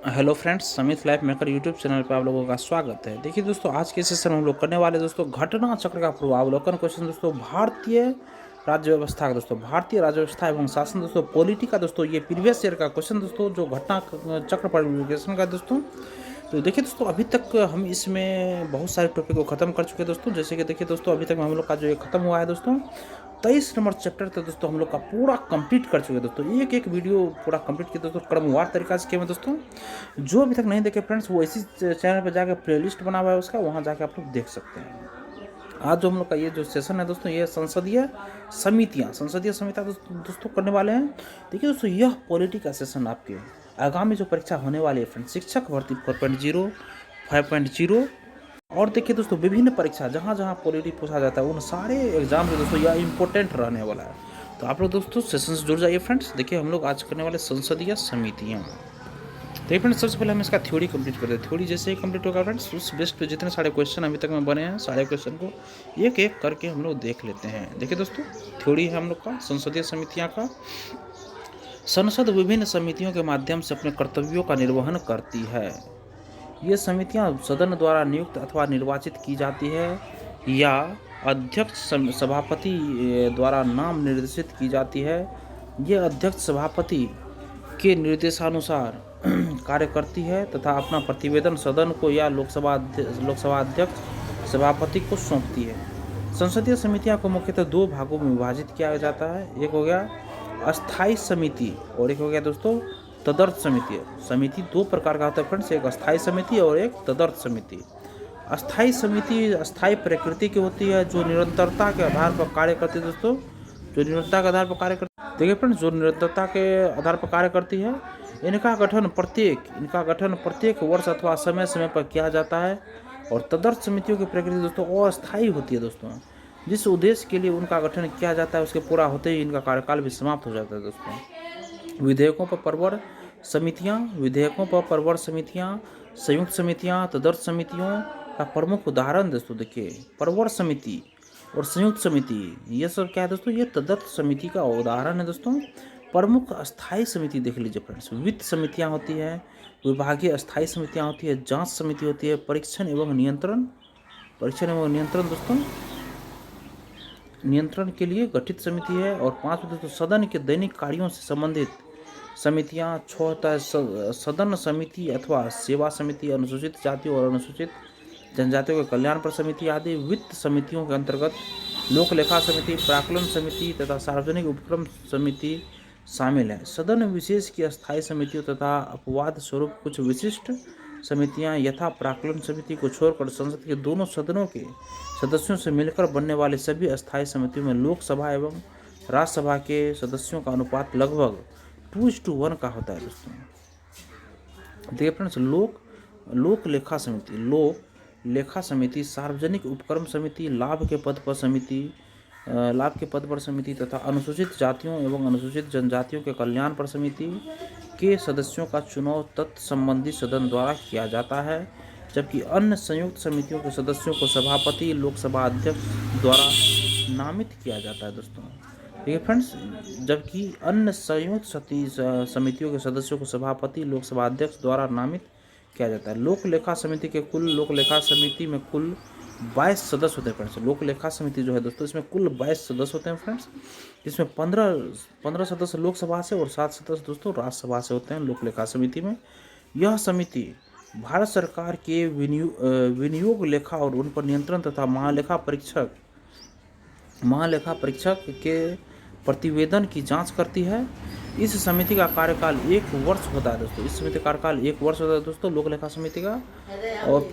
Hello friends, समित life maker YouTube channel पर आप लोगों का स्वागत है। देखिए दोस्तों, आज के सेशन में हम लोग करने वाले दोस्तों घटना चक्र का पूर्वावलोकन क्वेश्चन दोस्तों भारतीय राज्य व्यवस्था का दोस्तों भारतीय राज्य व्यवस्था एवं शासन दोस्तों पॉलिटी का दोस्तों ये प्रीवियस ईयर का क्वेश्चन दोस्तों जो घटना चक्र परिवर्तन का दोस्तों। तो देखिए दोस्तों, अभी तक हम इसमें बहुत सारे टॉपिक को खत्म कर चुके हैं दोस्तों। जैसे कि देखिए दोस्तों, अभी तक हम लोग का जो ये खत्म हुआ है दोस्तों 23 नंबर चैप्टर तक दोस्तों हम लोग का पूरा कंप्लीट कर चुके हैं दोस्तों। एक एक वीडियो पूरा कंप्लीट किया दोस्तों, क्रमवार तरीका से किए हैं दोस्तों। जो अभी तक नहीं देखे फ्रेंड्स, वो इसी चैनल पर जाकर प्लेलिस्ट बना हुआ है उसका, वहाँ जाकर आप लोग देख सकते हैं। आज जो हम लोग का ये जो सेशन है दोस्तों, ये संसदीय समितियाँ दोस्तों करने वाले हैं। देखिए दोस्तों, यह पॉलिटी का सेशन आपके आगामी जो परीक्षा होने वाली है फ्रेंड्स, शिक्षक भर्ती 4.0, 5.0 और देखिए दोस्तों विभिन्न परीक्षा जहाँ जहाँ पॉलिटी पूछा जाता है उन सारे एग्जाम में दोस्तों यह इंपॉर्टेंट रहने वाला है। तो आप लोग दोस्तों सेशन से जुड़ जाइए फ्रेंड्स। देखिए हम लोग आज करने वाले संसदीय समितियाँ। तो फ्रेंड्स, सबसे पहले हम इसका थ्योरी कंप्लीट करते हैं। थ्योरी जैसे ही कंप्लीट होगा फ्रेंड्स, उस बेस पे जितने सारे क्वेश्चन अभी तक में बने हैं सारे क्वेश्चन को एक एक करके हम लोग देख लेते हैं। देखिए दोस्तों, थ्योरी है हम लोग का संसदीय समितियाँ का। संसद विभिन्न समितियों के माध्यम से अपने कर्तव्यों का निर्वहन करती है। ये समितियां सदन द्वारा नियुक्त अथवा निर्वाचित की जाती है या अध्यक्ष सभापति द्वारा नाम निर्देशित की जाती है। ये अध्यक्ष सभापति के निर्देशानुसार कार्य करती है तथा अपना प्रतिवेदन सदन को या लोकसभा अध्यक्ष सभापति को सौंपती है। संसदीय समितियां को मुख्यतः दो भागों में विभाजित किया जाता है। एक हो गया अस्थायी समिति और एक हो गया दोस्तों तदर्थ समिति। समिति दो प्रकार का होता है फ्रेंड्स, एक अस्थायी समिति और एक तदर्थ समिति। अस्थायी समिति अस्थायी प्रकृति की होती है, जो निरंतरता के आधार पर कार्य करती है दोस्तों, जो निरंतरता के आधार पर कार्य करती है। देखिए फ्रेंड्स, जो निरंतरता के आधार पर कार्य करती है, इनका गठन प्रत्येक वर्ष अथवा समय समय पर किया जाता है। और तदर्थ समितियों की प्रकृति दोस्तों अस्थायी होती है दोस्तों, जिस उद्देश्य के लिए उनका गठन किया जाता है उसके पूरा होते ही इनका कार्यकाल भी समाप्त हो जाता है दोस्तों। विधेयकों पर परवर समितियां, संयुक्त समितियां, तदर्थ समितियों का प्रमुख उदाहरण दोस्तों देखिए परवर समिति और संयुक्त समिति, ये सब क्या है दोस्तों, ये तदर्थ समिति का उदाहरण है दोस्तों। प्रमुख अस्थायी समिति देख लीजिए फ्रेंड्स, वित्त समितियां होती है, विभागीय अस्थायी समितियां होती है, जांच समिति होती है, परीक्षण एवं नियंत्रण दोस्तों नियंत्रण के लिए गठित समिति है। और 5 दोस्तों सदन के दैनिक कार्यों से संबंधित समितियां। 6 होता है सदन समिति अथवा सेवा समिति, अनुसूचित जातियों और अनुसूचित जनजातियों के कल्याण पर समिति आदि। वित्त समितियों के अंतर्गत लोक लेखा समिति, प्राक्कलन समिति तथा सार्वजनिक उपक्रम समिति शामिल है। सदन विशेष की अस्थायी समितियों तथा अपवाद स्वरूप कुछ विशिष्ट समितियां यथा प्राक्कलन समिति को छोड़कर संसद के दोनों सदनों के सदस्यों से मिलकर बनने वाले सभी अस्थायी समितियों में लोकसभा एवं राज्यसभा के सदस्यों का अनुपात लगभग 2:1 का होता है दोस्तों। देखिए फ्रेंड्स, लोक लेखा समिति, सार्वजनिक उपक्रम समिति, लाभ के पद पर समिति तथा अनुसूचित जातियों एवं अनुसूचित जनजातियों के कल्याण पर समिति के सदस्यों का चुनाव तत्संबंधी सदन द्वारा किया जाता है। जबकि अन्य संयुक्त समितियों के सदस्यों को सभापति लोकसभा अध्यक्ष द्वारा नामित किया जाता है दोस्तों। ठीक है फ्रेंड्स, जबकि अन्य संयुक्त समितियों के सदस्यों को सभापति लोकसभा अध्यक्ष द्वारा नामित किया जाता है। लोक लेखा समिति में कुल 22 सदस्य होते हैं फ्रेंड्स। लोक लेखा समिति जो है दोस्तों, इसमें कुल 22 सदस्य होते हैं फ्रेंड्स, जिसमें 15 सदस्य लोकसभा से और 7 सदस्य दोस्तों राज्यसभा से होते हैं लोक लेखा समिति में। यह समिति भारत सरकार के विनियोग लेखा और उन पर नियंत्रण तथा महालेखा परीक्षक के प्रतिवेदन की जांच करती है। इस समिति का कार्यकाल 1 वर्ष होता है दोस्तों। इस समिति का कार्यकाल 1 वर्ष होता है दोस्तों, लोक लेखा समिति का। और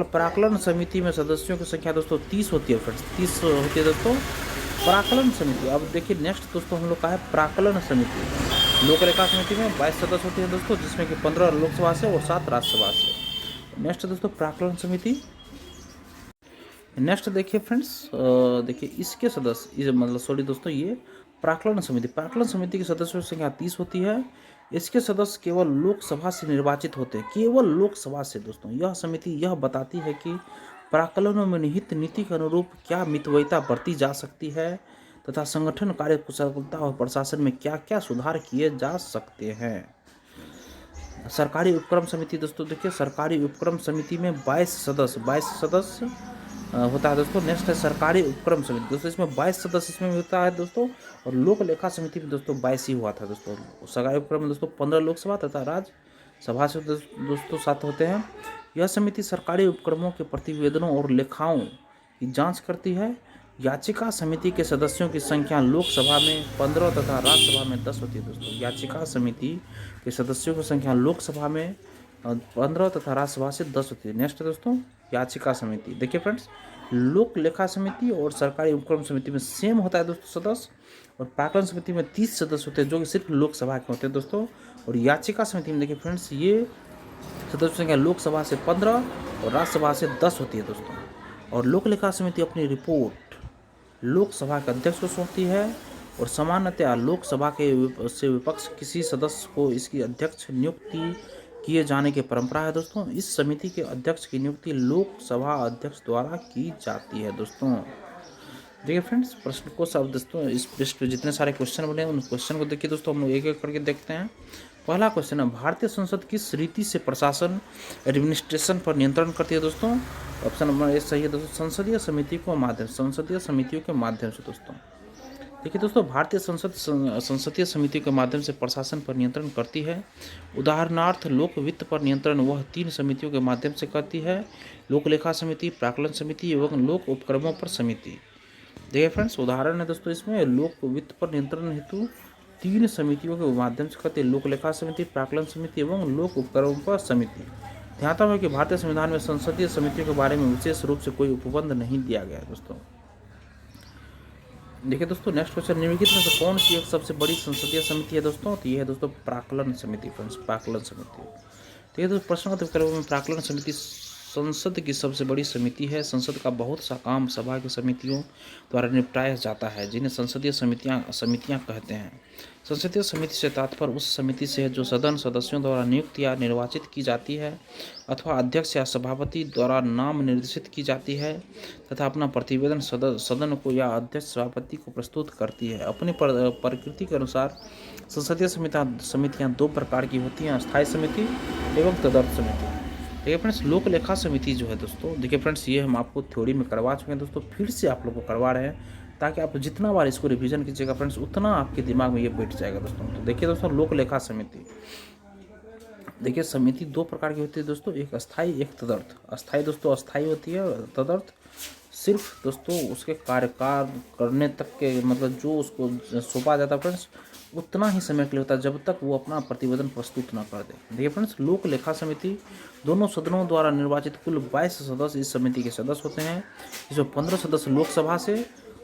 प्राक्कलन समिति में सदस्यों की संख्या दोस्तों 30 होती है फ्रेंड्स, 30 होती है दोस्तों प्राक्कलन समिति। अब देखिए नेक्स्ट दोस्तों हम लोग का है प्राक्कलन समिति। लोक लेखा समिति में 22 सदस्य होते हैं दोस्तों, जिसमें कि 15 लोकसभा से और 7 राज्यसभा से। नेक्स्ट दोस्तों प्राक्कलन समिति। नेक्स्ट देखिए फ्रेंड्स, देखिए इसके सदस्य दोस्तों ये प्राक्कलन समिति के सदस्यों की संख्या 30 होती है। इसके सदस्य केवल लोकसभा से निर्वाचित होते हैं, केवल लोकसभा से दोस्तों। यह समिति यह बताती है कि प्राक्कलनों में निहित नीति के अनुरूप क्या मितव्ययिता बरती जा सकती है तथा संगठन कार्य कुशलता और प्रशासन में क्या क्या सुधार किए जा सकते हैं। सरकारी उपक्रम समिति दोस्तों, देखिए सरकारी उपक्रम समिति में 22 सदस्य होता है दोस्तों। नेक्स्ट है सरकारी उपक्रम समिति दोस्तों, इसमें 22 सदस्य इसमें भी होता है दोस्तों। और लोक लेखा समिति में दोस्तों 22 ही हुआ था दोस्तों। सरकारी उपक्रम में दोस्तों 15 लोकसभा तथा राज्यसभा से दोस्तों 7 होते हैं। यह समिति सरकारी उपक्रमों के प्रतिवेदनों और लेखाओं की जांच करती है। याचिका समिति के सदस्यों की संख्या लोकसभा में 15 तथा राज्यसभा में 10 होती है दोस्तों। याचिका समिति के सदस्यों की संख्या लोकसभा में 15 तथा राज्यसभा से 10 होती है। नेक्स्ट है दोस्तों याचिका समिति। देखिए फ्रेंड्स, लोक लेखा समिति और सरकारी उपक्रम समिति में सेम होता है दोस्तों सदस्य, और प्राक्कलन समिति में 30 सदस्य होते हैं जो कि सिर्फ लोकसभा के होते हैं दोस्तों। और याचिका समिति में देखिए फ्रेंड्स, ये सदस्यों संख्या लोकसभा से 15 और राज्यसभा से 10 होती है दोस्तों। और लोक लेखा समिति अपनी रिपोर्ट लोकसभा के अध्यक्ष को सौंपती है, और सामान्यतः लोकसभा के से विपक्ष किसी सदस्य को इसकी अध्यक्ष नियुक्ति किए जाने की परंपरा है दोस्तों। इस समिति के अध्यक्ष की नियुक्ति लोकसभा अध्यक्ष द्वारा की जाती है दोस्तों। देखिए फ्रेंड्स, प्रश्न को सब दोस्तों इस पृष्ठ पे जितने सारे क्वेश्चन बने हैं उन क्वेश्चन को देखिए दोस्तों, हम लोग एक एक करके देखते हैं। पहला क्वेश्चन है, भारतीय संसद किस रीति से प्रशासन एडमिनिस्ट्रेशन पर नियंत्रण करती है दोस्तों। ऑप्शन नंबर ए सही है दोस्तों, संसदीय समितियों के माध्यम से दोस्तों। देखिए दोस्तों, भारतीय संसद संसदीय समितियों के माध्यम से प्रशासन पर नियंत्रण करती है। उदाहरणार्थ लोक वित्त पर नियंत्रण वह 3 समितियों के माध्यम से करती है, लोक लेखा समिति, प्राक्कलन समिति एवं लोक उपक्रमों पर समिति। देखिए फ्रेंड्स, उदाहरण है दोस्तों इसमें, लोक वित्त पर नियंत्रण हेतु 3 समितियों के माध्यम से करती है, लोक लेखा समिति, प्राक्कलन समिति एवं लोक उपक्रमों पर समिति। ध्यान है कि भारतीय संविधान में संसदीय समितियों के बारे में विशेष रूप से कोई उपबंध नहीं दिया गया है दोस्तों। देखिए दोस्तों, नेक्स्ट क्वेश्चन, निम्नलिखित में से कौन सी एक सबसे बड़ी संसदीय समिति है दोस्तों। तो ये है दोस्तों प्राक्कलन समिति फ्रेंड्स, प्राक्कलन समिति। तो ये दोस्तों प्रश्न उत्तर में प्राक्कलन समिति संसद की सबसे बड़ी समिति है। संसद का बहुत सा काम सभा की समितियों द्वारा निपटाया जाता है, जिन्हें संसदीय समितियां कहते हैं। संसदीय समिति से तात्पर्य उस समिति से है जो सदन सदस्यों द्वारा नियुक्त या निर्वाचित की जाती है, अथवा अध्यक्ष या सभापति द्वारा नाम निर्देशित की जाती है, तथा अपना प्रतिवेदन सदन को या अध्यक्ष सभापति को प्रस्तुत करती है। अपनी प्रकृति के अनुसार संसदीय समितियां 2 प्रकार की होती हैं, अस्थायी समिति एवं तदर्थ समिति। देखिए फ्रेंड्स, लोक लेखा समिति जो है दोस्तों, देखिए फ्रेंड्स ये हम आपको थ्योरी में करवा चुके हैं दोस्तों, फिर से आप लोग को करवा रहे हैं ताकि आप जितना बार इसको रिवीजन कीजिएगा फ्रेंड्स उतना आपके दिमाग में ये बैठ जाएगा दोस्तों। तो देखिए दोस्तों, लोक लेखा समिति, देखिए समिति 2 प्रकार की होती है दोस्तों, एक अस्थाई एक तदर्थ। अस्थाई दोस्तों अस्थाई होती है, तदर्थ सिर्फ दोस्तों उसके कार्यकाल करने तक के मतलब जो उसको सौंपा जाता है फ्रेंड्स उतना ही समय के लिए होता है जब तक वो अपना प्रतिवेदन प्रस्तुत न कर दे। देखिए फ्रेंड्स, लोक लेखा समिति दोनों सदनों द्वारा निर्वाचित कुल 22 सदस्य इस समिति के सदस्य होते हैं, जिसमें 15 सदस्य लोकसभा से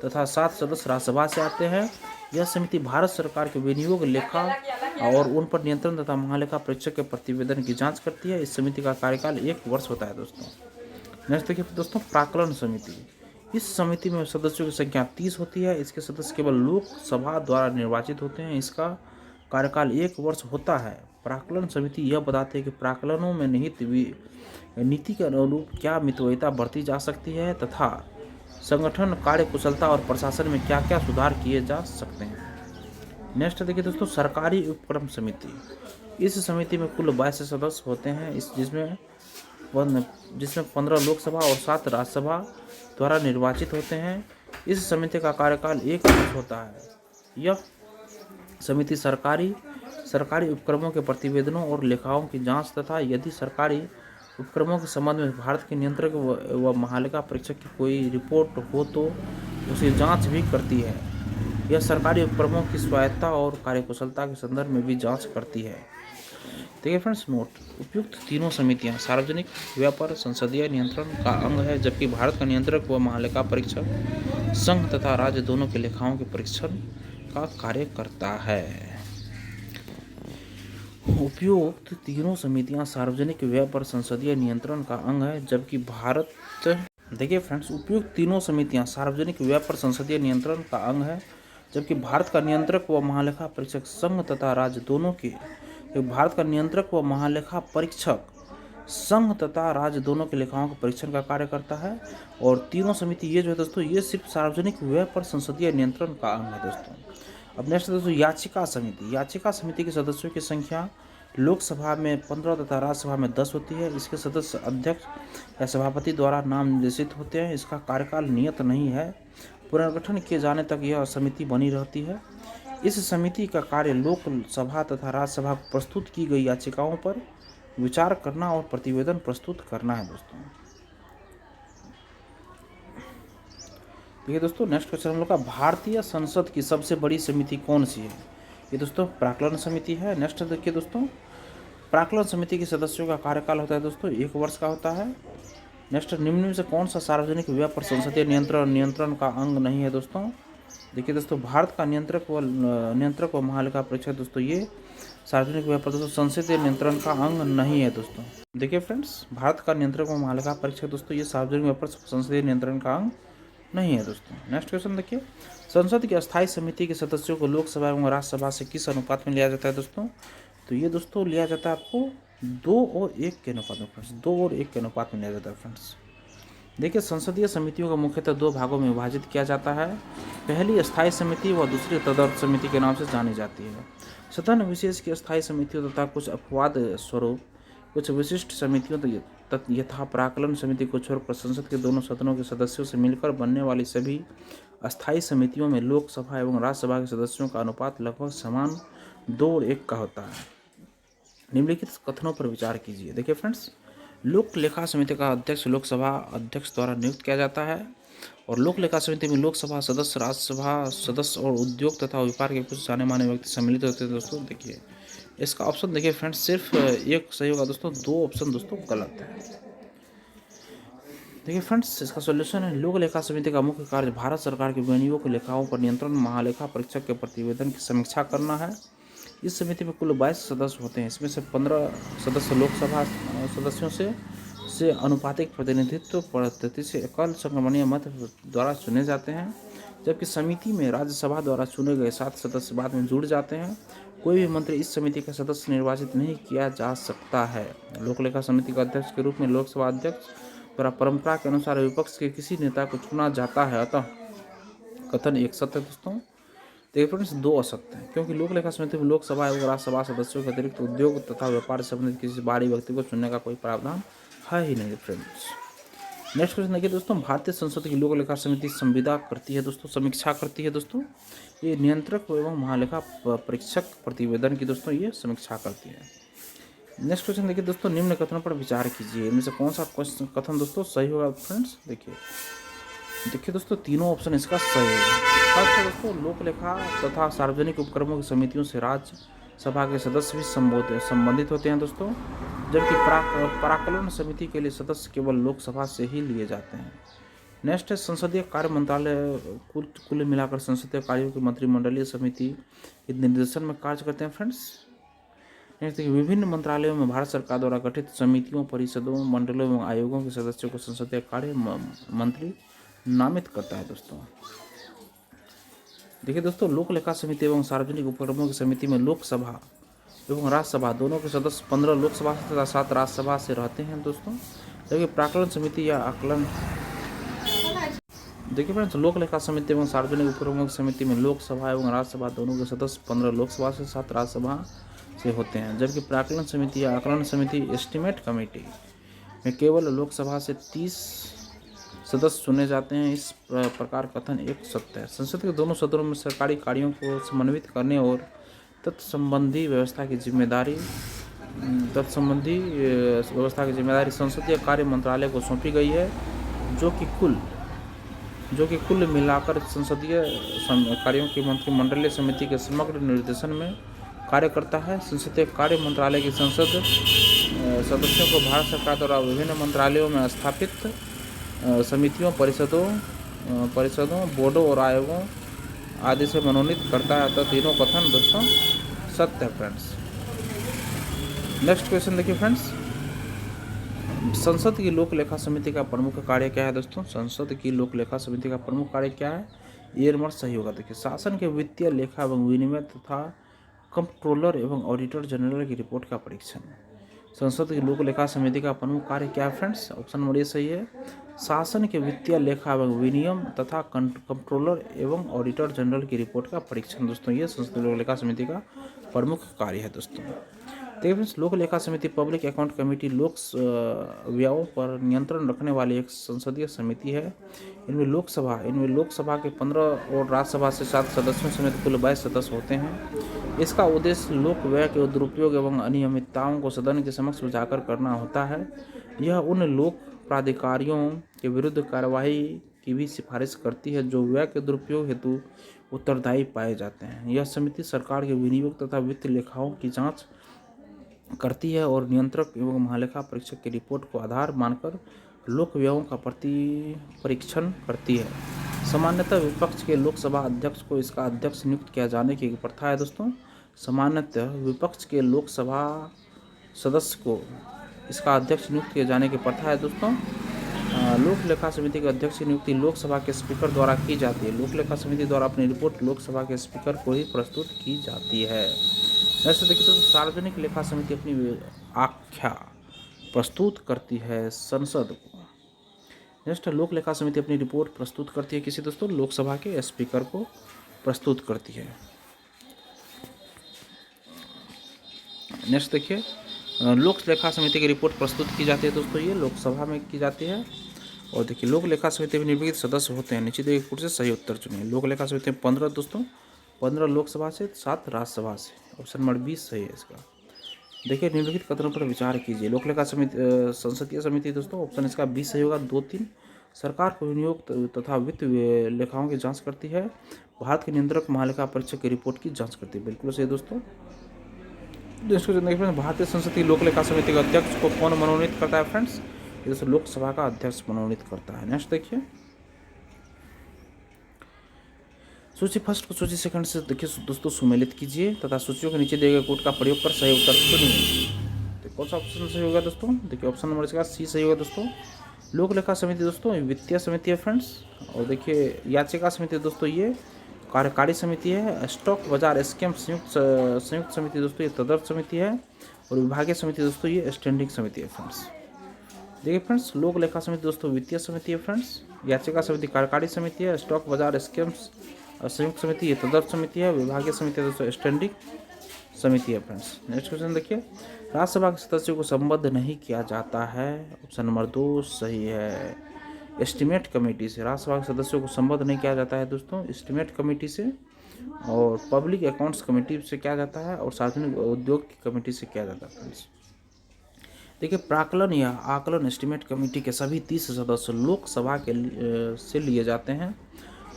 तथा 7 सदस्य राज्यसभा से आते हैं। यह समिति भारत सरकार के विनियोग, लेखा और उन पर नियंत्रण तथा महालेखा परीक्षक के प्रतिवेदन की जाँच करती है। इस समिति का कार्यकाल 1 वर्ष होता है दोस्तों। नेक्स्ट देखिए दोस्तों, प्राक्कलन समिति। इस समिति में सदस्यों की संख्या 30 होती है। इसके सदस्य केवल लोकसभा द्वारा निर्वाचित होते हैं। इसका कार्यकाल 1 वर्ष होता है। प्राक्कलन समिति यह बताती है कि प्राक्कलनों में निहित नीति के अनुरूप क्या मितव्ययिता बरती जा सकती है तथा संगठन कार्य कुशलता और प्रशासन में क्या क्या सुधार किए जा सकते हैं। नेक्स्ट देखिए दोस्तों, सरकारी उपक्रम समिति। इस समिति में कुल 22 सदस्य होते हैं, जिसमें 15 लोकसभा और 7 राज्यसभा द्वारा निर्वाचित होते हैं। इस समिति का कार्यकाल 1 वर्ष होता है। यह समिति सरकारी उपक्रमों के प्रतिवेदनों और लेखाओं की जांच तथा यदि सरकारी उपक्रमों के संबंध में भारत के नियंत्रक व महालेखा परीक्षक की कोई रिपोर्ट हो तो उसकी जांच भी करती है। यह सरकारी उपक्रमों की स्वायत्तता और कार्यकुशलता के संदर्भ में भी जांच करती है। देखिए फ्रेंड्स, नोट, उपयुक्त तीनों समितियां सार्वजनिक व्यापार संसदीय नियंत्रण का अंग है, जबकि भारत का नियंत्रक व महालेखा परीक्षक संघ तथा राज्य दोनों के लेखाओं के परीक्षण का कार्य करता है। उपयुक्त तीनों समितियां सार्वजनिक व्यापार संसदीय नियंत्रण का अंग है, जबकि भारत देखिए फ्रेंड्स, उपयुक्त तीनों समितियां सार्वजनिक व्यापार संसदीय नियंत्रण का अंग है, जबकि भारत का नियंत्रक व महालेखा परीक्षक संघ तथा राज्य दोनों के भारत का नियंत्रक व महालेखा परीक्षक संघ तथा राज्य दोनों के लेखाओं के परीक्षण का कार्य करता है। और तीनों समिति ये जो है दोस्तों, ये सिर्फ सार्वजनिक व्यय पर संसदीय नियंत्रण का अंग है दोस्तों। अब नेक्स्ट दोस्तों, याचिका समिति। याचिका समिति के सदस्यों की संख्या लोकसभा में 15 तथा राज्यसभा में 10 होती है। इसके सदस्य अध्यक्ष या सभापति द्वारा नाम निर्देशित होते हैं। इसका कार्यकाल नियत नहीं है। पुनर्गठन किए जाने तक यह समिति बनी रहती है। इस समिति का कार्य लोकसभा तथा राज्यसभा को प्रस्तुत की गई याचिकाओं पर विचार करना और प्रतिवेदन प्रस्तुत करना है दोस्तों। देखिए दोस्तों, नेक्स्ट क्वेश्चन हम लोग का, भारतीय संसद की सबसे बड़ी समिति कौन सी है? ये दोस्तों प्राक्कलन समिति है। नेक्स्ट देखिए दोस्तों, प्राक्कलन समिति के सदस्यों का कार्यकाल होता है दोस्तों 1 वर्ष का होता है। नेक्स्ट, निम्न में से कौन सा सार्वजनिक व्यय पर संसदीय नियंत्रण का अंग नहीं है दोस्तों? देखिए दोस्तों, भारत का नियंत्रक व महालेखा परीक्षक दोस्तों ये सार्वजनिक व्यय पर दोस्तों संसदीय नियंत्रण का अंग नहीं है दोस्तों। देखिए फ्रेंड्स, भारत का नियंत्रक व महालेखा परीक्षक दोस्तों ये सार्वजनिक व्यय पर संसदीय नियंत्रण का अंग नहीं है दोस्तों। नेक्स्ट क्वेश्चन देखिए, संसद की अस्थायी समिति के सदस्यों को लोकसभा एवं राज्यसभा से किस अनुपात में लिया जाता है दोस्तों? तो ये दोस्तों लिया जाता है आपको 2 और 1 के अनुपात में फ्रेंड्स, 2 और 1 के अनुपात में लिया जाता है फ्रेंड्स। देखिए, संसदीय समितियों को मुख्यतः 2 भागों में विभाजित किया जाता है। पहली अस्थायी समिति व दूसरी तदर्थ समिति के नाम से जानी जाती है। सदन विशेष की अस्थायी समितियों तथा कुछ अपवाद स्वरूप कुछ विशिष्ट समितियों यथा प्राक्कलन समिति को छोड़कर संसद के दोनों सदनों के सदस्यों से मिलकर बनने वाली सभी अस्थायी समितियों में लोकसभा एवं राज्यसभा के सदस्यों का अनुपात लगभग समान 2 और 1 का होता है। निम्नलिखित कथनों पर विचार कीजिए। देखिए फ्रेंड्स, लोक लेखा समिति का अध्यक्ष लोकसभा अध्यक्ष द्वारा नियुक्त किया जाता है और लोक लेखा समिति में लोकसभा सदस्य, राज्यसभा सदस्य और उद्योग तथा व्यापार के कुछ जाने माने व्यक्ति सम्मिलित होते हैं दोस्तों। देखिए इसका ऑप्शन देखिए फ्रेंड्स, सिर्फ 1 सही होगा दोस्तों, 2 ऑप्शन दोस्तों गलत है। देखिए फ्रेंड्स, इसका सॉल्यूशन है, लोक लेखा समिति का मुख्य कार्य भारत सरकार की विनियोग लेखाओं पर नियंत्रण, महालेखा परीक्षक के प्रतिवेदन की समीक्षा करना है। इस समिति में कुल 22 सदस्य होते हैं। इसमें से 15 सदस्य लोकसभा सदस्यों से अनुपातिक प्रतिनिधित्व पद्धति से एकल संगमनीय मत द्वारा चुने जाते हैं, जबकि समिति में राज्यसभा द्वारा चुने गए 7 सदस्य बाद में जुड़ जाते हैं। कोई भी मंत्री इस समिति का सदस्य निर्वाचित नहीं किया जा सकता है। लोक लेखा समिति का अध्यक्ष के रूप में लोकसभा अध्यक्ष द्वारा परंपरा के अनुसार विपक्ष के किसी नेता को चुना जाता है। अतः कथन 1 सत्य है दोस्तों। देखिए फ्रेंड्स, 2 असत्य हैं, क्योंकि लोक लेखा समिति में लोकसभा एवं राज्यसभा सदस्यों के अतिरिक्त उद्योग तथा व्यापार से संबंधित किसी बाहरी व्यक्ति को चुनने का कोई प्रावधान है ही नहीं फ्रेंड्स। नेक्स्ट क्वेश्चन देखिए दोस्तों, भारतीय संसद की लोक लेखा समिति संविदा करती है दोस्तों, समीक्षा करती है दोस्तों। ये नियंत्रक एवं महालेखा परीक्षक प्रतिवेदन की दोस्तों ये समीक्षा करती है। नेक्स्ट क्वेश्चन देखिए दोस्तों, निम्न कथनों पर विचार कीजिए। इनमें से कौन सा कथन दोस्तों सही होगा फ्रेंड्स? देखिए दोस्तों, तीनों ऑप्शन इसका सही है। फर्स्ट है दोस्तों, लोक लेखा तथा सार्वजनिक उपक्रमों की समितियों से राज्यसभा के सदस्य भी संबंधित होते हैं दोस्तों, जबकि प्राक्कलन समिति के लिए सदस्य केवल लोकसभा से ही लिए जाते हैं। नेक्स्ट है, संसदीय कार्य मंत्रालय कुल मिलाकर संसदीय कार्यों की मंत्रिमंडलीय समिति के निर्देशन में कार्य करते हैं फ्रेंड्स। नेक्स्ट देखिए, विभिन्न मंत्रालयों में भारत सरकार द्वारा गठित समितियों, परिषदों, मंडलों एवं आयोगों के सदस्यों को संसदीय कार्य मंत्री नामित करता है दोस्तों। देखिए दोस्तों, लोक लेखा समिति एवं सार्वजनिक उपक्रमों की समिति में लोकसभा एवं राज्यसभा दोनों के सदस्य 15 लोकसभा से तथा 7 राज्यसभा से रहते हैं दोस्तों, जबकि प्राक्कलन समिति या आकलन देखिए फ्रेंड्स, लोक लेखा समिति एवं सार्वजनिक उपक्रमों की समिति में लोकसभा एवं राज्यसभा दोनों के सदस्य 15 लोकसभा से 7 राज्यसभा से होते हैं, जबकि प्राक्कलन समिति या आकलन समिति एस्टीमेट कमेटी में केवल लोकसभा से 30 सदस्य चुने जाते हैं। इस प्रकार कथन 1 सत्य है। संसद के दोनों सदनों में सरकारी कार्यों को समन्वित करने और तत्संबंधी व्यवस्था की जिम्मेदारी संसदीय कार्य मंत्रालय को सौंपी गई है, जो कि कुल मिलाकर संसदीय कार्यों की मंत्रिमंडलीय समिति के समग्र निर्देशन में कार्य करता है। संसदीय कार्य मंत्रालय के सदस्यों को भारत सरकार द्वारा विभिन्न मंत्रालयों में स्थापित समितियों, परिषदों, बोर्डों और आयोगों आदि से मनोनीत करता है। अतः तीनों कथन दोस्तों सत्य है फ्रेंड्स। नेक्स्ट क्वेश्चन देखिए फ्रेंड्स, संसद की लोक लेखा समिति का प्रमुख कार्य क्या है दोस्तों? संसद की लोक लेखा समिति का प्रमुख कार्य क्या है? ये नंबर सही होगा। देखिए, शासन के वित्तीय, लेखा एवं विनिमय तथा कंट्रोलर एवं ऑडिटर जनरल की रिपोर्ट का परीक्षण। संसद की लोक लेखा समिति का प्रमुख कार्य क्या है फ्रेंड्स? ऑप्शन नंबर ए सही है। शासन के वित्तीय, लेखा एवं विनियम तथा कंट्रोलर एवं ऑडिटर जनरल की रिपोर्ट का परीक्षण दोस्तों ये संसद की लोक लेखा समिति का प्रमुख कार्य है दोस्तों। देखिए फ्रेंड्स, लोक लेखा समिति पब्लिक अकाउंट कमेटी लोक व्ययों पर नियंत्रण रखने वाली एक संसदीय समिति है। इनमें लोकसभा के 15 और राज्यसभा से 7 सदस्यों समेत कुल 22 सदस्य होते हैं। इसका उद्देश्य लोक व्यय के दुरुपयोग एवं अनियमितताओं को सदन के समक्ष उजागर करना होता है। यह उन लोक प्राधिकारियों के विरुद्ध कार्यवाही की भी सिफारिश करती है जो व्यय के दुरुपयोग हेतु उत्तरदायी पाए जाते हैं। यह समिति सरकार के विनियोग तथा वित्त लेखाओं की जांच करती है और नियंत्रक एवं महालेखा परीक्षक की रिपोर्ट को आधार मानकर लोक व्ययों का परीक्षण करती है। सामान्यतः विपक्ष के लोकसभा अध्यक्ष को इसका अध्यक्ष नियुक्त किया जाने की प्रथा है दोस्तों। सामान्यतः विपक्ष के लोकसभा सदस्य को इसका अध्यक्ष नियुक्त किए जाने की प्रथा है दोस्तों। लोक लेखा समिति के अध्यक्ष की नियुक्ति लोकसभा के स्पीकर द्वारा की जाती है। लोक लेखा समिति द्वारा अपनी रिपोर्ट लोकसभा के स्पीकर को ही प्रस्तुत की जाती है। जैसे देखिए तो सार्वजनिक लेखा समिति अपनी आख्या प्रस्तुत करती है संसद को। नेक्स्ट, लोक लेखा समिति अपनी रिपोर्ट प्रस्तुत करती है किसी दोस्तों लोकसभा के स्पीकर को प्रस्तुत करती है। नेक्स्ट देखिए, लोक लेखा समिति की रिपोर्ट प्रस्तुत की जाती है दोस्तों, ये लोकसभा में की जाती है। और देखिए, लोक लेखा समिति में निम्नलिखित सदस्य होते हैं, नीचे देखिए कुछ से सही उत्तर चुनिए। लोक लेखा समिति में 15 दोस्तों, 15 लोकसभा से, 7 राज्यसभा से। ऑप्शन नंबर 20 सही है इसका। देखिए, निम्नलिखित कथनों पर विचार कीजिए। लोक लेखा समिति संसदीय समिति दोस्तों, ऑप्शन इसका 20 सही होगा। 2, 3 सरकार को विनियोग तथा वित्त लेखाओं की जांच करती है। भारत के नियंत्रक महालेखा परीक्षक की रिपोर्ट की जांच करती है। बिल्कुल सही दोस्तों। भारतीय संसद की लोक लेखा समिति के अध्यक्ष को कौन मनोनीत करता है फ्रेंड्स? ये लोकसभा का अध्यक्ष मनोनीत करता है। नेक्स्ट देखिए, सूची फर्स्ट को सूची सेकंड से देखिए दोस्तों सुमेलित कीजिए तथा सूचियों के नीचे दिए गए कोड का प्रयोग कर सही उत्तर चुनिए। तो कौन सा ऑप्शन सही होगा दोस्तों? देखिए, ऑप्शन नंबर इसका सी सही होगा दोस्तों। लोक लेखा समिति दोस्तों वित्तीय समिति है फ्रेंड्स। और देखिए, याचिका समिति दोस्तों ये कार्यकारी समिति है। स्टॉक बाजार स्कीम संयुक्त समिति दोस्तों ये तदर्थ समिति है। और विभागीय समिति दोस्तों ये स्टैंडिंग समिति है फ्रेंड्स। देखिए फ्रेंड्स, लोक लेखा समिति दोस्तों वित्तीय समिति है फ्रेंड्स। याचिका समिति कार्यकारी समिति है। स्टॉक बाजार स्कीम्स संयुक्त समिति ये तदर्थ समिति है। विभागीय समिति दोस्तों स्टैंडिंग समिति है फ्रेंड्स। नेक्स्ट क्वेश्चन देखिए, राज्यसभा के सदस्यों को संबद्ध नहीं किया जाता है। ऑप्शन नंबर 2 सही है। एस्टीमेट कमेटी से राज्यसभा के सदस्यों को संबद्ध नहीं किया जाता है दोस्तों, एस्टीमेट कमेटी से। और पब्लिक अकाउंट्स कमेटी से किया जाता है और सार्वजनिक उद्योग की कमेटी से किया जाता है फ्रेंड्स। देखिए, प्राकलन या आकलन एस्टीमेट कमेटी के सभी 30 सदस्य लोकसभा के से लिए जाते हैं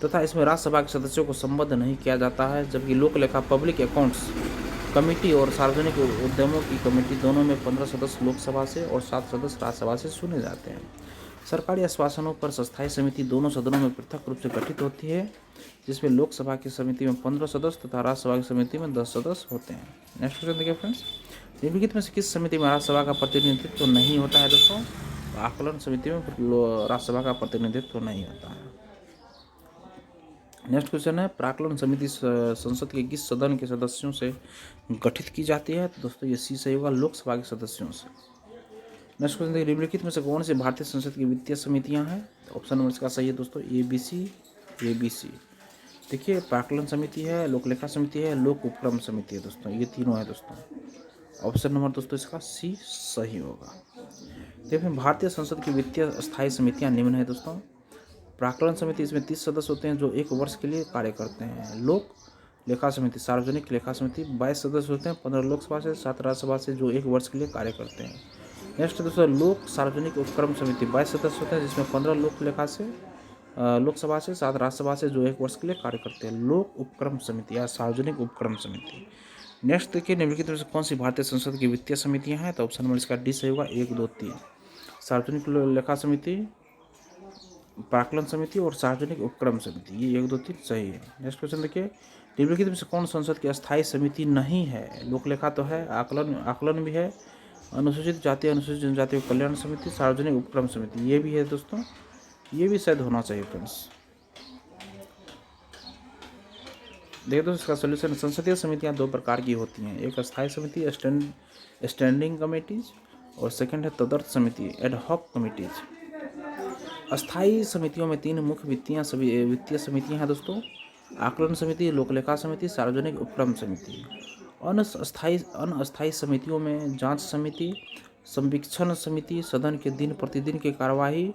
तथा इसमें राज्यसभा के सदस्यों को संबद्ध नहीं किया जाता है। जबकि लोक लेखा पब्लिक अकाउंट्स कमेटी और सार्वजनिक उद्यमों की कमेटी दोनों में 15 सदस्य लोकसभा से और 7 सदस्य राज्यसभा से चुने जाते हैं। सरकारी आश्वासनों पर स्थायी समिति दोनों सदनों में पृथक रूप से गठित होती है, जिसमें लोकसभा की समिति में 15 सदस्य तथा राज्यसभा की समिति में 10 सदस्य होते हैं। नेक्स्ट क्वेश्चन देखिए फ्रेंड्स, निम्नलिखित में से किस समिति में राज्यसभा का प्रतिनिधित्व तो नहीं होता है दोस्तों? आकलन समिति में राज्यसभा का प्रतिनिधित्व तो नहीं होता है। नेक्स्ट क्वेश्चन है, प्राकलन समिति संसद के किस सदन के सदस्यों से गठित की जाती है? तो दोस्तों ये सी सही होगा, लोकसभा के सदस्यों से। नेक्स्ट क्वेश्चन देखिए, निम्नलिखित में से कौन सी भारतीय संसद की वित्तीय समितियां हैं? ऑप्शन नंबर इसका सही है दोस्तों, ABC। देखिए, प्राकलन समिति है, लोक लेखा समिति है, लोक उपक्रम समिति है दोस्तों, ये तीनों है दोस्तों। ऑप्शन नंबर दोस्तों इसका सी सही होगा। देखिए, भारतीय संसद की वित्तीय स्थायी समितियां निम्न है दोस्तों। प्राकलन समिति, इसमें 30 सदस्य होते हैं जो 1 वर्ष के लिए कार्य करते हैं। लोक लेखा समिति, सार्वजनिक लेखा समिति 22 सदस्य होते हैं, 15 लोकसभा से, 7 राज्यसभा से, जो 1 वर्ष के लिए कार्य करते हैं। नेक्स्ट दोस्तों, लोक सार्वजनिक उपक्रम समिति 22 सदस्य होते हैं, जिसमें 15 लोकसभा से, 7 राज्यसभा से, जो 1 वर्ष के लिए कार्य करते हैं। लोक उपक्रम समिति या सार्वजनिक उपक्रम समिति। नेक्स्ट देखिए, निम्नलिखित में से कौन सी भारतीय संसद की वित्तीय समितियां हैं? तो ऑप्शन नंबर इसका डी सही होगा, 1, 2, 3। सार्वजनिक लेखा समिति, प्राकलन समिति और सार्वजनिक उपक्रम समिति, ये 1, 2, 3 सही है। नेक्स्ट क्वेश्चन देखिए, निम्नलिखित में से कौन संसद की अस्थायी समिति नहीं है? लोक लेखा तो है, आकलन भी है, अनुसूचित जाति अनुसूचित जनजाति कल्याण समिति, सार्वजनिक उपक्रम समिति ये भी है दोस्तों, ये भी शायद होना चाहिए फ्रेंड्स। देखिए दोस्तों, इसका सोल्यूशन, संसदीय समितियां 2 प्रकार की होती हैं, एक अस्थायी समिति स्टैंडिंग कमेटीज और सेकंड है तदर्थ समिति एडहॉक कमेटीज। अस्थायी समितियों में 3 मुख्य वित्तीय समितियां हैं दोस्तों, आकलन समिति, लोक लेखा समिति, सार्वजनिक उपक्रम समिति। अनस्थायी समितियों में जांच समिति, संवीक्षण समिति, सदन के दिन प्रतिदिन की कार्यवाही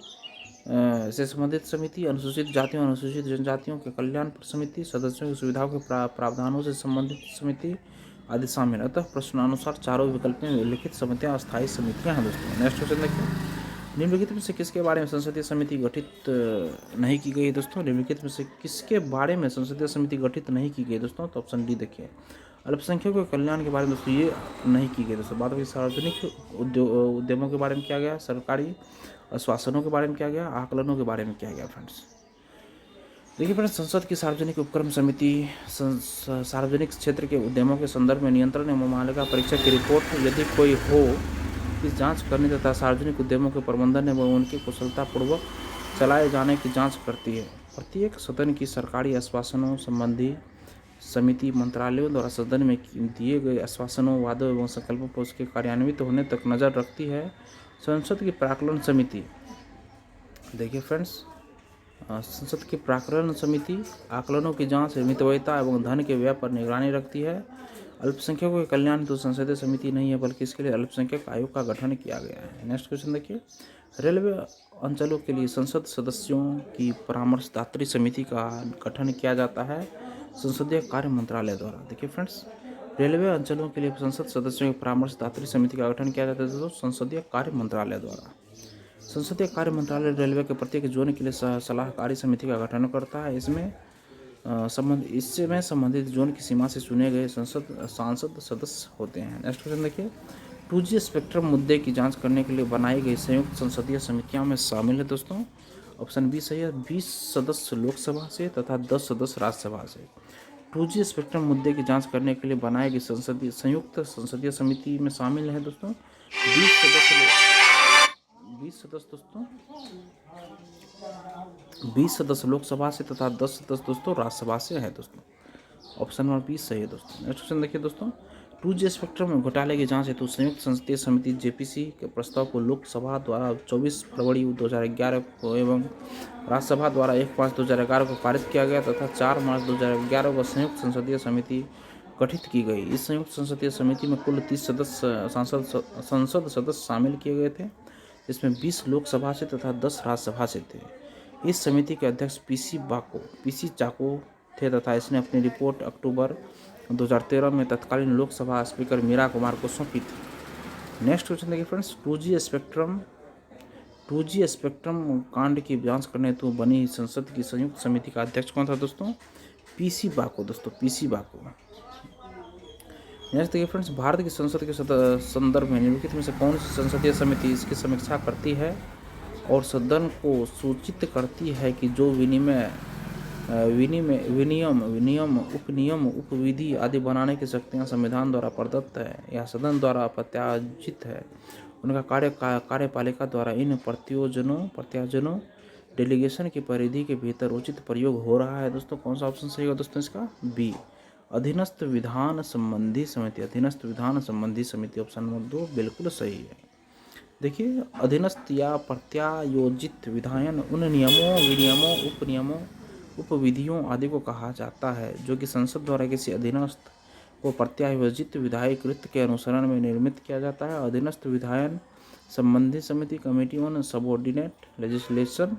से संबंधित समिति, अनुसूचित जातियों अनुसूचित जनजातियों के कल्याण पर समिति, सदस्यों की सुविधाओं के प्रावधानों से संबंधित समिति आदि शामिल। अतः प्रश्नानुसार चारों विकल्प में लिखित समितियां अस्थायी समितियां हैं दोस्तों। नेक्स्ट क्वेश्चन देखिए, निम्नलिखित में से किसके बारे में संसदीय समिति गठित नहीं की गई दोस्तों? निम्नलिखित में से किसके बारे में संसदीय समिति गठित नहीं की गई दोस्तों? तो ऑप्शन डी देखिए, अल्पसंख्यकों के कल्याण के बारे में दोस्तों ये नहीं की गई दोस्तों। बात हुई सार्वजनिक उद्यमों के बारे में किया गया, सरकारी आश्वासनों के बारे में किया गया, आकलनों के बारे में किया गया। फ्रेंड्स देखिए फ्रेंड्स, संसद की सार्वजनिक उपक्रम समिति सार्वजनिक क्षेत्र के उद्यमों के संदर्भ में नियंत्रण एवं महालेखा परीक्षा की रिपोर्ट यदि कोई हो की जांच करने तथा सार्वजनिक उद्यमों के प्रबंधन एवं उनके कुशलतापूर्वक चलाए जाने की जांच करती है। प्रत्येक सदन की सरकारी आश्वासनों संबंधी समिति मंत्रालयों द्वारा सदन में दिए गए आश्वासनों, वादों एवं संकल्पों पर उसके कार्यान्वित होने तक नजर रखती है। संसद की प्राक्कलन समिति, देखिए फ्रेंड्स, संसद की प्राक्कलन समिति आकलनों की जांच, मितव्ययिता एवं धन के व्यय पर निगरानी रखती है। अल्पसंख्यकों के कल्याण तो संसदीय समिति नहीं है, बल्कि इसके लिए अल्पसंख्यक आयोग का गठन किया गया है। नेक्स्ट क्वेश्चन देखिए, रेलवे अंचलों के लिए संसद सदस्यों की परामर्शदात्री समिति का गठन किया जाता है संसदीय कार्य मंत्रालय द्वारा। देखिए फ्रेंड्स, रेलवे अंचलों के लिए संसद सदस्यों की परामर्शदात्री समिति का गठन किया जाता है दोस्तों संसदीय कार्य मंत्रालय द्वारा। संसदीय कार्य मंत्रालय रेलवे के प्रत्येक जोन के लिए सलाहकारी समिति का गठन करता है। इससे संबंधित जोन की सीमा से चुने गए सांसद सदस्य होते हैं। नेक्स्ट क्वेश्चन देखिए, 2G स्पेक्ट्रम मुद्दे की जांच करने के लिए बनाई गई संयुक्त संसदीय समितियों में शामिल है दोस्तों। ऑप्शन बी सही है, 20 सदस्य लोकसभा से तथा 10 सदस्य राज्यसभा से। 2G स्पेक्ट्रम मुद्दे की जांच करने के लिए बनाई गई संयुक्त संसदीय समिति में शामिल है दोस्तों 20 सदस्य लोकसभा से तथा 10 सदस्य दोस्तों राज्यसभा से है दोस्तों। ऑप्शन नंबर बी सही है दोस्तों। नेक्स्ट क्वेश्चन देखिए दोस्तों, 2G स्पेक्ट्रम घोटाले की जांच हेतु संयुक्त संसदीय समिति जेपीसी के प्रस्ताव को लोकसभा द्वारा 24 फरवरी 2011 को एवं राज्यसभा द्वारा 1/5/2011 को पारित किया गया तथा 4 मार्च 2011 को संयुक्त संसदीय समिति गठित की गई। इस संयुक्त संसदीय समिति में कुल 30 संसद सदस्य शामिल किए गए थे, जिसमें 20 लोकसभा से तथा 10 राज्यसभा से थे। इस समिति के अध्यक्ष पीसी चाको थे तथा इसने अपनी रिपोर्ट अक्टूबर 2013 में तत्कालीन लोकसभा स्पीकर मीरा कुमार को सौंपी थी। नेक्स्ट क्वेश्चन देखिए फ्रेंड्स, 2G स्पेक्ट्रम कांड की जांच करने हेतु बनी संसद की संयुक्त समिति का अध्यक्ष कौन था दोस्तों? पीसी बाको दोस्तों, पीसी बाको। नेक्स्ट देखिए फ्रेंड्स, भारत की संसद के संदर्भ में निम्नलिखित में से कौन सी संसदीय समिति इसकी समीक्षा करती है और सदन को सूचित करती है कि जो विनियम, उपनियम, उपविधि आदि बनाने की शक्तियाँ संविधान द्वारा प्रदत्त है या सदन द्वारा प्रत्याशित है, उनका कार्यपालिका द्वारा इन प्रत्याजनों डेलीगेशन की परिधि के भीतर उचित प्रयोग हो रहा है दोस्तों। कौन सा ऑप्शन सही होगा दोस्तों इसका? बी, अधीनस्थ विधान संबंधी समिति। अधीनस्थ विधान संबंधी समिति ऑप्शन नंबर 2 बिल्कुल सही है। देखिए, अधीनस्थ या प्रत्यायोजित विधायन उन नियमों, विनियमों, उपनियमों, उपविधियों आदि को कहा जाता है जो कि संसद द्वारा किसी अधीनस्थ को प्रत्यायोजित विधायी कृत्य के अनुसरण में निर्मित किया जाता है। अधीनस्थ विधायन संबंधी समिति कमेटी ऑन सबऑर्डिनेट लेजिस्लेशन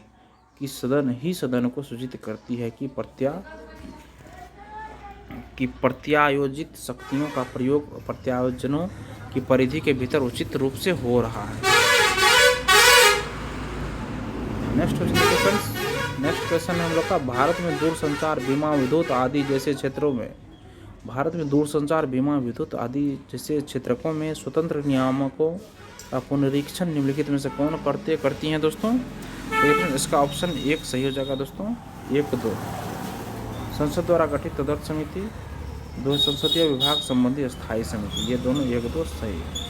की सदन को सूचित करती है कि प्रत्यायोजित शक्तियों का प्रयोग प्रत्यायोजनों की परिधि के भीतर उचित रूप से हो रहा है। नेक्स्ट क्वेश्चन है हम लोग का, भारत में दूरसंचार, बीमा, विद्युत आदि जैसे क्षेत्रों में स्वतंत्र नियामकों का पुनरीक्षण निम्नलिखित में से कौन करती हैं दोस्तों? लेकिन इसका ऑप्शन 1 सही हो जाएगा दोस्तों। 1-2 संसद द्वारा गठित तदर्थ समिति, 2 संसदीय विभाग संबंधी स्थायी समिति, ये दोनों 1-2 सही है।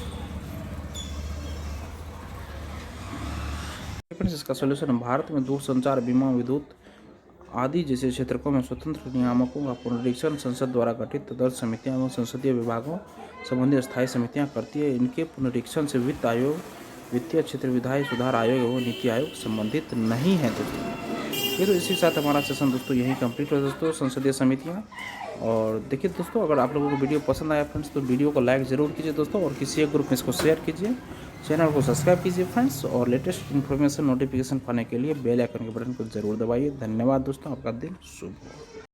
इसका सॉल्यूशन, भारत में दूरसंचार, बीमा, विद्युत आदि जैसे क्षेत्रों में स्वतंत्र नियामकों का पुनरीक्षण संसद द्वारा गठित तदर्थ समितियां एवं संसदीय विभागों संबंधी स्थायी समितियां करती है। इनके पुनरीक्षण से वित्त आयोग, वित्तीय क्षेत्र विधायी सुधार आयोग एवं नीति आयोग संबंधित नहीं है दोस्तों। ये तो इसी के साथ हमारा सेशन दोस्तों यहीं कंप्लीट हो दोस्तों, संसदीय समितियाँ। और देखिए दोस्तों, अगर आप लोगों को वीडियो पसंद आया फ्रेंड्स तो वीडियो को लाइक ज़रूर कीजिए दोस्तों, और किसी एक ग्रुप में इसको शेयर कीजिए। चैनल को सब्सक्राइब कीजिए फ्रेंड्स, और लेटेस्ट इन्फॉर्मेशन नोटिफिकेशन पाने के लिए बेल आइकन के बटन को ज़रूर दबाइए। धन्यवाद दोस्तों, आपका दिन शुभ हो।